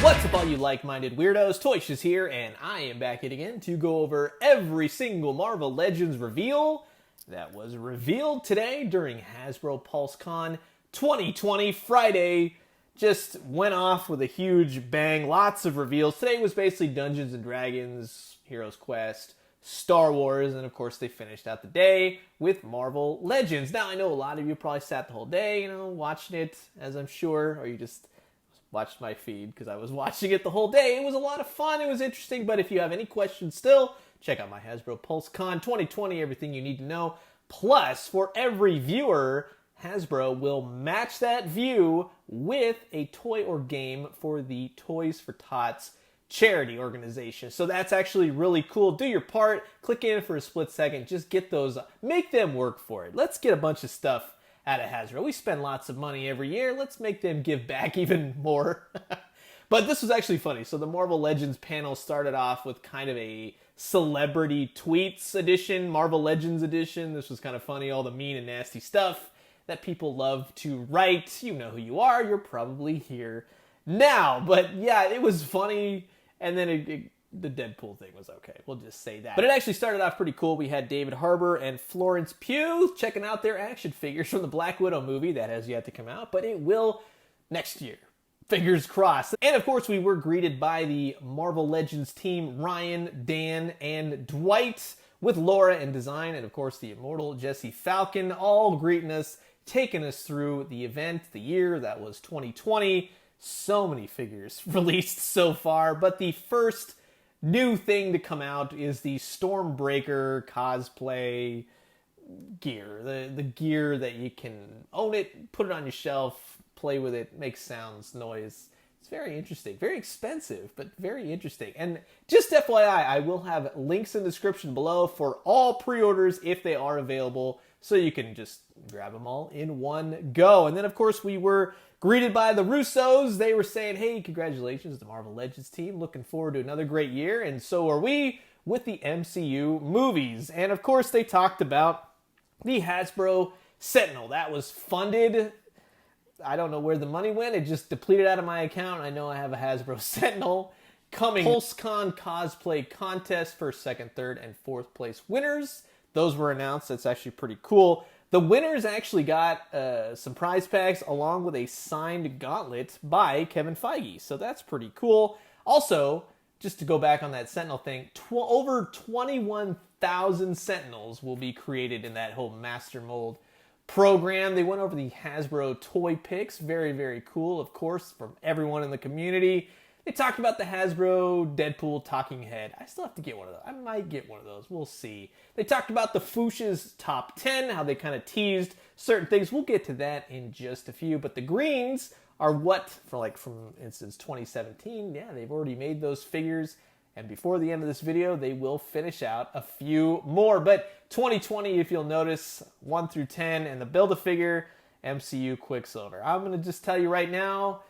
What's up, all you like-minded weirdos? Toyshiz here, and I am back again to go over every single Marvel Legends reveal that was revealed today during Hasbro PulseCon 2020 Friday. Just went off with a huge bang, lots of reveals. Today was basically Dungeons & Dragons, Heroes Quest, Star Wars, and of course they finished out the day with Marvel Legends. Now, I know a lot of you probably sat the whole day, watching it, as I'm sure, or you just watched my feed because I was watching it the whole day. It was a lot of fun. It was interesting. But if you have any questions still, check out my Hasbro PulseCon 2020, everything you need to know. Plus, for every viewer, Hasbro will match that view with a toy or game for the Toys for Tots charity organization. So that's actually really cool. Do your part. Click in for a split second. Just get those. Make them work for it. Let's get a bunch of stuff out of Hasbro. We spend lots of money every year. Let's make them give back even more. But this was actually funny. So the Marvel Legends panel started off with kind of a celebrity tweets edition, Marvel Legends edition. This was kind of funny, all the mean and nasty stuff that people love to write. You know who you are. You're probably here now. But yeah, it was funny. And then the Deadpool thing was okay. We'll just say that. But it actually started off pretty cool. We had David Harbour and Florence Pugh checking out their action figures from the Black Widow movie. That has yet to come out, but it will next year. Fingers crossed. And of course, we were greeted by the Marvel Legends team, Ryan, Dan, and Dwight, with Laura in design, and of course the immortal Jesse Falcon, all greeting us, taking us through the event, the year that was 2020. So many figures released so far, but the first new thing to come out is the Stormbreaker cosplay gear. The gear that you can own it, put it on your shelf, play with it, make sounds, noise. It's very interesting. Very expensive, but very interesting. And just FYI, I will have links in the description below for all pre-orders if they are available, so you can just grab them all in one go. And then, of course, we were greeted by the Russos. They were saying, hey, congratulations to the Marvel Legends team. Looking forward to another great year. And so are we with the MCU movies. And of course, they talked about the Hasbro Sentinel. That was funded. I don't know where the money went. It just depleted out of my account. I know I have a Hasbro Sentinel coming. PulseCon cosplay contest, first, second, third, and fourth place winners. Those were announced. That's actually pretty cool. The winners actually got some prize packs along with a signed gauntlet by Kevin Feige. So that's pretty cool. Also, just to go back on that Sentinel thing, over 21,000 Sentinels will be created in that whole Master Mold program. They went over the Hasbro toy picks. Very, very cool, of course, from everyone in the community. They talked about the Hasbro Deadpool talking head. I still have to get one of those. I might get one of those. We'll see. They talked about the Fuchsia's top 10, how they kind of teased certain things. We'll get to that in just a few. But the greens are what, from instance 2017, yeah, they've already made those figures. And before the end of this video, they will finish out a few more. But 2020, if you'll notice, 1 through 10, and the Build-A-Figure, MCU Quicksilver. I'm going to just tell you right now,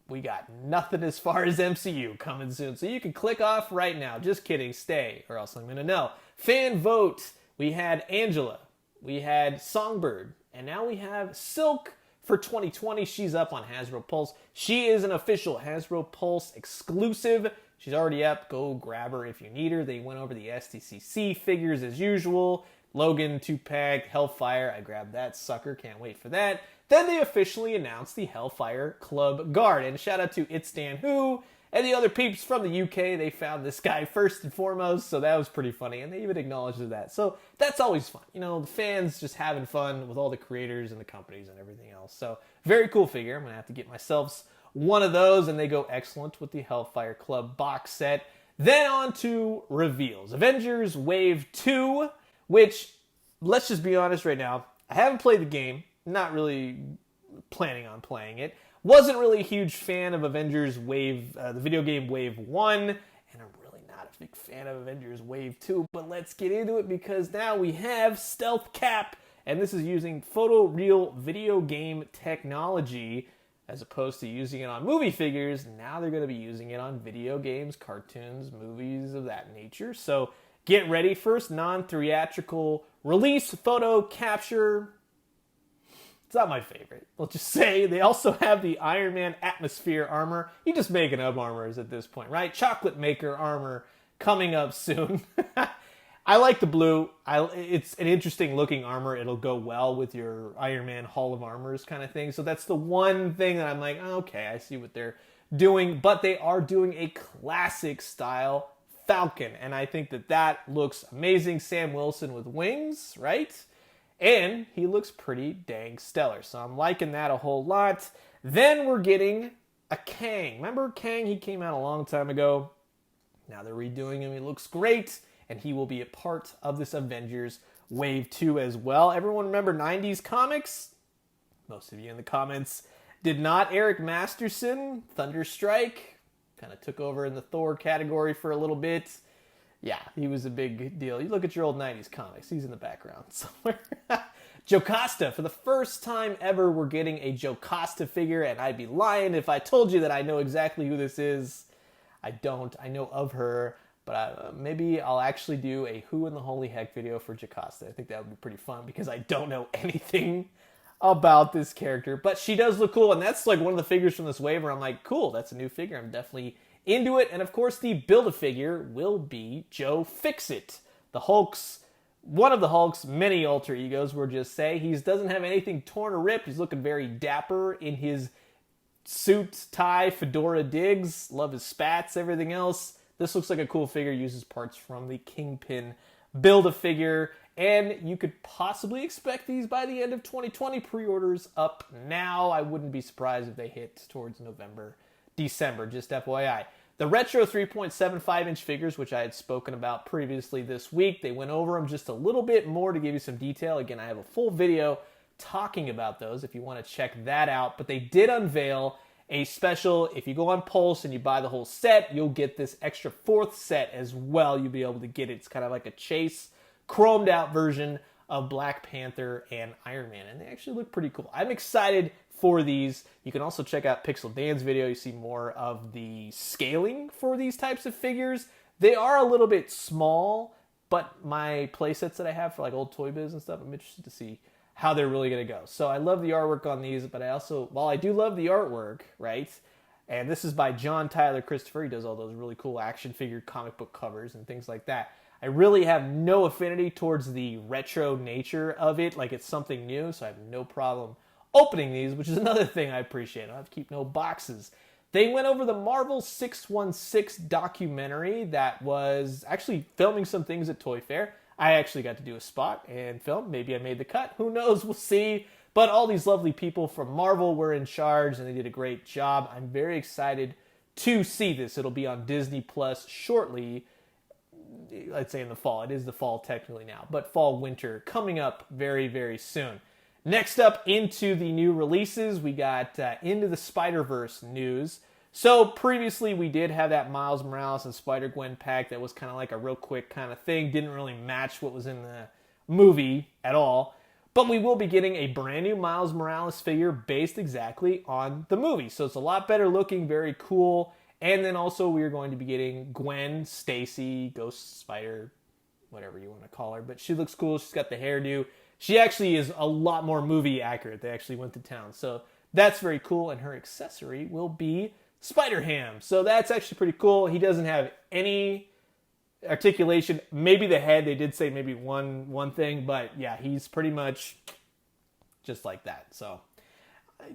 we got nothing as far as MCU coming soon. So you can click off right now. Just kidding. Stay, or else I'm going to know. Fan vote. We had Angela. We had Songbird. And now we have Silk for 2020. She's up on Hasbro Pulse. She is an official Hasbro Pulse exclusive. She's already up. Go grab her if you need her. They went over the STCC figures as usual. Logan 2-pack, HELLFIRE. I grabbed that sucker. Can't wait for that. Then they officially announced the HELLFIRE Club Guard. And shout out to It's Dan Who and the other peeps from the UK. They found this guy first and foremost, so that was pretty funny. And they even acknowledged that. So that's always fun. The fans just having fun with all the creators and the companies and everything else. So very cool figure. I'm going to have to get myself one of those, and they go excellent with the HELLFIRE Club box set. Then on to reveals. Avengers Wave 2, which, let's just be honest right now, I haven't played the game. Not really planning on playing it. Wasn't really a huge fan of Avengers Wave, the video game Wave 1, and I'm really not a big fan of Avengers Wave 2, but let's get into it because now we have Stealth Cap, and this is using photoreal video game technology as opposed to using it on movie figures. Now they're going to be using it on video games, cartoons, movies of that nature. So get ready. First non-theatrical release photo capture. It's not my favorite. Let's just say they also have the Ironman Atmosphere armor. You just making up armors at this point, right? Chocolate Maker armor coming up soon. I like the blue. It's an interesting looking armor. It'll go well with your Iron Man Hall of Armors kind of thing. So that's the one thing that I'm like, oh, okay, I see what they're doing. But they are doing a classic style Falcon. And I think that that looks amazing. Sam Wilson with wings, right? And he looks pretty dang stellar. So I'm liking that a whole lot. Then we're getting a Kang. Remember Kang? He came out a long time ago. Now they're redoing him. He looks great. And he will be a part of this Avengers Wave 2 as well. Everyone remember 90s comics? Most of you in the comments did not. Eric Masterson, Thunderstrike, kind of took over in the Thor category for a little bit. Yeah, he was a big deal. You look at your old 90s comics. He's in the background somewhere. Jocasta, for the first time ever, we're getting a Jocasta figure. And I'd be lying if I told you that I know exactly who this is. I don't. I know of her. But maybe I'll actually do a Who in the Holy Heck video for Jocasta. I think that would be pretty fun because I don't know anything about this character. But she does look cool, and that's like one of the figures from this wave where I'm like, cool, that's a new figure. I'm definitely into it. And of course, the Build-A-Figure will be Joe Fixit. The Hulk's, one of the Hulk's many alter egos, we'll just say. He doesn't have anything torn or ripped. He's looking very dapper in his suit, tie, fedora digs. Love his spats, everything else. This looks like a cool figure, uses parts from the Kingpin Build-A-Figure, and you could possibly expect these by the end of 2020. Pre-orders up now. I wouldn't be surprised if they hit towards November, December, just FYI. The retro 3.75-inch figures, which I had spoken about previously this week, they went over them just a little bit more to give you some detail. Again, I have a full video talking about those if you want to check that out, but they did unveil a special, if you go on Pulse and you buy the whole set, you'll get this extra fourth set as well. You'll be able to get it. It's kind of like a chase, chromed out version of Black Panther and Iron Man. And they actually look pretty cool. I'm excited for these. You can also check out Pixel Dan's video. You see more of the scaling for these types of figures. They are a little bit small, but my play sets that I have for like old Toy Biz and stuff, I'm interested to see how they're really going to go. So I love the artwork on these, but I also, while I do love the artwork, right, and this is by John Tyler Christopher, he does all those really cool action figure comic book covers and things like that. I really have no affinity towards the retro nature of it, like it's something new, so I have no problem opening these, which is another thing I appreciate. I don't have to keep no boxes. They went over the Marvel 616 documentary that was actually filming some things at Toy Fair. I actually got to do a spot and film. Maybe I made the cut. Who knows? We'll see. But all these lovely people from Marvel were in charge, and they did a great job. I'm very excited to see this. It'll be on Disney Plus shortly. Let's say in the fall. It is the fall technically now, but fall, winter coming up very, very soon. Next up, into the new releases, we got Into the Spider-Verse news. So previously we did have that Miles Morales and Spider-Gwen pack that was kind of like a real quick kind of thing. Didn't really match what was in the movie at all. But we will be getting a brand new Miles Morales figure based exactly on the movie. So it's a lot better looking, very cool. And then also we are going to be getting Gwen Stacy, Ghost Spider, whatever you want to call her. But she looks cool. She's got the hairdo. She actually is a lot more movie accurate. They actually went to town. So that's very cool. And her accessory will be Spider-Ham. So that's actually pretty cool. He doesn't have any articulation. Maybe the head, they did say maybe one thing, but yeah, he's pretty much just like that. So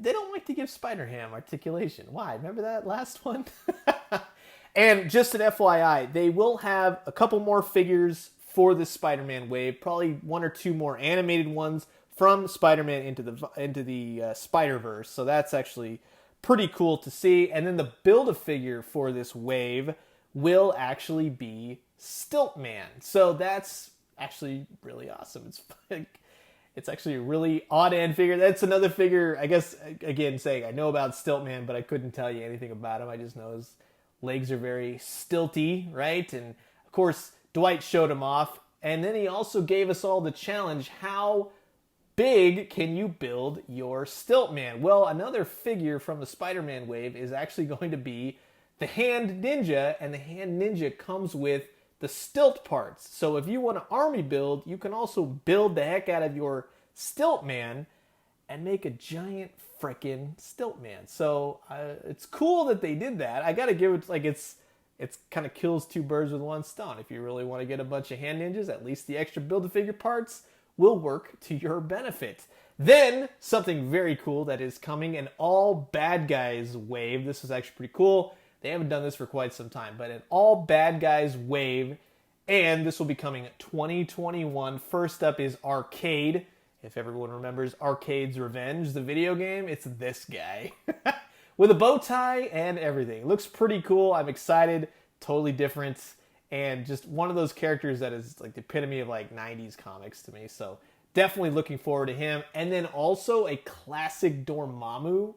they don't like to give Spider-Ham articulation. Why? Remember that last one? And just an FYI, they will have a couple more figures for the Spider-Man wave, probably one or two more animated ones from Spider-Man into the Spider-Verse. So that's actually pretty cool to see. And then the Build-A-Figure for this wave will actually be Stiltman. So that's actually really awesome. It's actually a really odd-end figure. That's another figure, I guess, again, saying I know about Stiltman, but I couldn't tell you anything about him. I just know his legs are very stilty, right? And, of course, Dwight showed him off. And then he also gave us all the challenge, how big can you build your Stiltman? Well, another figure from the Spider-Man wave is actually going to be the Hand Ninja, and the Hand Ninja comes with the stilt parts. So if you want an army build, you can also build the heck out of your Stiltman, and make a giant frickin' stilt man. So it's cool that they did that. I gotta give it, like, it's kind of kills two birds with one stone. If you really want to get a bunch of hand ninjas, at least the extra Build-A-Figure parts will work to your benefit. Then, something very cool that is coming, an all bad guys wave. This is actually pretty cool. They haven't done this for quite some time, but an all bad guys wave, and this will be coming 2021. First up is Arcade. If everyone remembers Arcade's Revenge, the video game, it's this guy. With a bow tie and everything. It looks pretty cool. I'm excited. Totally different. And just one of those characters that is like the epitome of like 90s comics to me. So definitely looking forward to him. And then also a classic Dormammu,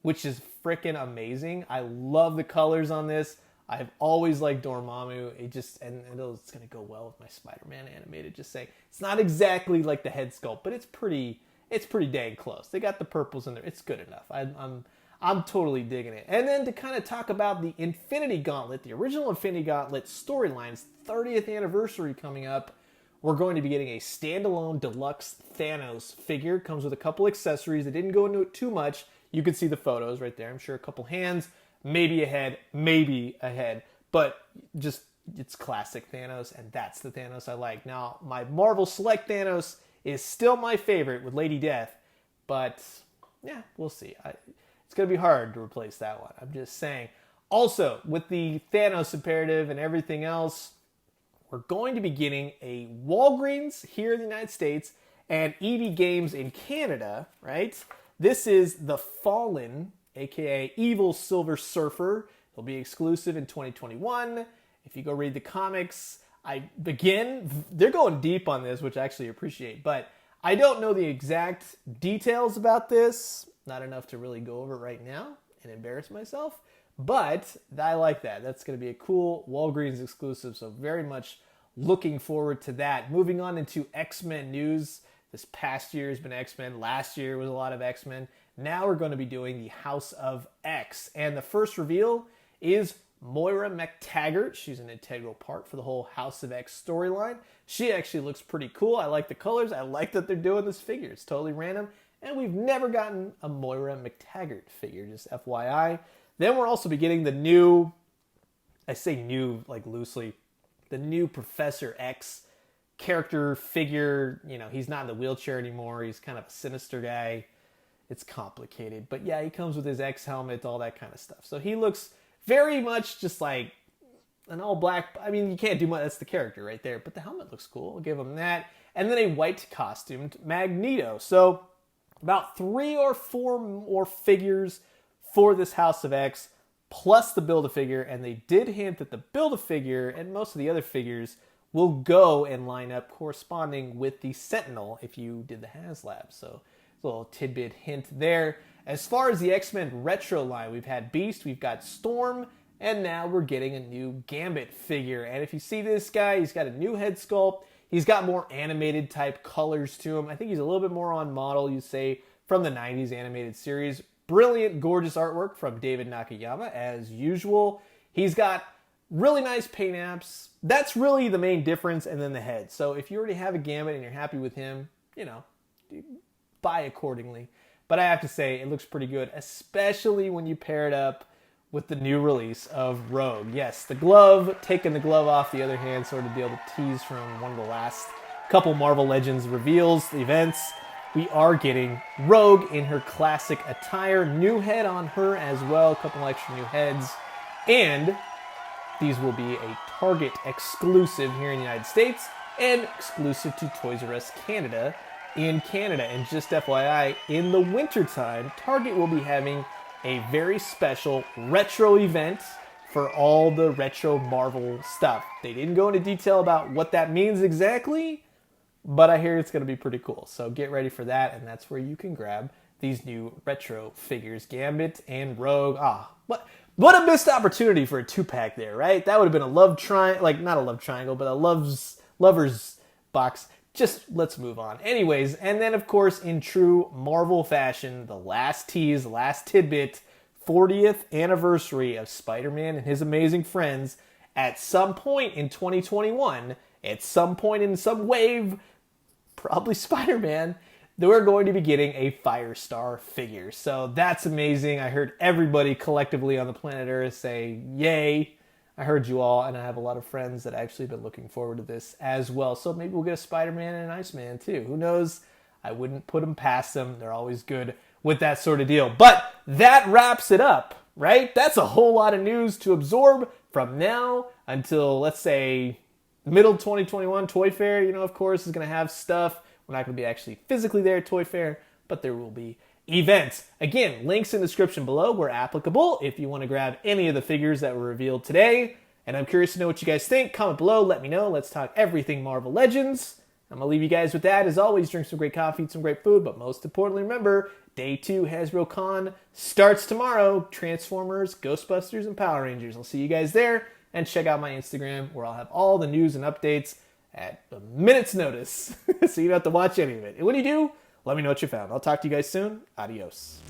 which is freaking amazing. I love the colors on this. I've always liked Dormammu. It's going to go well with my Spider-Man animated. Just saying. It's not exactly like the head sculpt, but it's pretty dang close. They got the purples in there. It's good enough. I'm totally digging it. And then to kind of talk about the Infinity Gauntlet, the original Infinity Gauntlet storyline's 30th anniversary coming up, we're going to be getting a standalone deluxe Thanos figure. Comes with a couple accessories. They didn't go into it too much. You can see the photos right there. I'm sure a couple hands, maybe a head, but just it's classic Thanos, and that's the Thanos I like. Now, my Marvel Select Thanos is still my favorite with Lady Death, but yeah, we'll see. It's going to be hard to replace that one. I'm just saying. Also, with the Thanos imperative and everything else, we're going to be getting a Walgreens here in the United States and EB Games in Canada, right? This is the Fallen, aka Evil Silver Surfer. It'll be exclusive in 2021. If you go read the comics, they're going deep on this, which I actually appreciate, but I don't know the exact details about this. Not enough to really go over it right now and embarrass myself, but I like that. That's going to be a cool Walgreens exclusive, so very much looking forward to that. Moving on into X-Men news. This past year has been X-Men. Last year was a lot of X-Men. Now we're going to be doing the House of X, and the first reveal is Moira McTaggart. She's an integral part for the whole House of X storyline. She actually looks pretty cool. I like the colors. I like that they're doing this figure. It's totally random. And we've never gotten a Moira McTaggart figure, just FYI. Then we're also be getting the new, I say new like loosely, the new Professor X character figure. You know, he's not in the wheelchair anymore. He's kind of a sinister guy. It's complicated. But yeah, he comes with his X helmet, all that kind of stuff. So he looks very much just like an all black. I mean, you can't do much. That's the character right there. But the helmet looks cool. I'll give him that. And then a white costumed Magneto. So about 3 or 4 more figures for this House of X, plus the Build-A-Figure, and they did hint that the Build-A-Figure and most of the other figures will go and line up corresponding with the Sentinel if you did the HASLAB. So a little tidbit hint there. As far as the X-Men Retro line, we've had Beast, we've got Storm, and now we're getting a new Gambit figure. And if you see this guy, he's got a new head sculpt. He's got more animated type colors to him. I think he's a little bit more on model, you say, from the 90s animated series. Brilliant, gorgeous artwork from David Nakayama, as usual. He's got really nice paint apps. That's really the main difference, and then the head. So if you already have a Gambit and you're happy with him, you know, buy accordingly. But I have to say, it looks pretty good, especially when you pair it up with the new release of Rogue. Yes, the glove, taking the glove off the other hand, sort of be able to tease from one of the last couple Marvel Legends reveals, the events. We are getting Rogue in her classic attire. New head on her as well, a couple extra new heads. And these will be a Target exclusive here in the United States and exclusive to Toys R Us Canada in Canada. And just FYI, in the wintertime, Target will be having a very special retro event for all the retro Marvel stuff. They didn't go into detail about what that means exactly, but I hear it's going to be pretty cool. So get ready for that, and that's where you can grab these new retro figures, Gambit and Rogue. What a missed opportunity for a 2-pack there, right? That would have been a love triangle, like not a love triangle, but a lover's box. Just let's move on. Anyways, and then of course, in true Marvel fashion, the last tease, the last tidbit, 40th anniversary of Spider-Man and His Amazing Friends. At some point in 2021, at some point in some wave, probably Spider-Man, we're going to be getting a Firestar figure. So that's amazing. I heard everybody collectively on the planet Earth say, yay. I heard you all, and I have a lot of friends that actually been looking forward to this as well. So maybe we'll get a Spider-Man and an Iceman too. Who knows? I wouldn't put them past them. They're always good with that sort of deal. But that wraps it up, right? That's a whole lot of news to absorb from now until, let's say, middle 2021 Toy Fair. You know, of course, is going to have stuff. We're not going to be actually physically there at Toy Fair, but there will be events. Again, links in the description below where applicable if you want to grab any of the figures that were revealed today. And I'm curious to know what you guys think. Comment below, let me know. Let's talk everything Marvel Legends. I'm going to leave you guys with that. As always, drink some great coffee, eat some great food, but most importantly, remember, Day 2 Hasbro Con starts tomorrow. Transformers, Ghostbusters, and Power Rangers. I'll see you guys there, and check out my Instagram where I'll have all the news and updates at a minute's notice. So you don't have to watch any of it. And when you do, let me know what you found. I'll talk to you guys soon. Adios.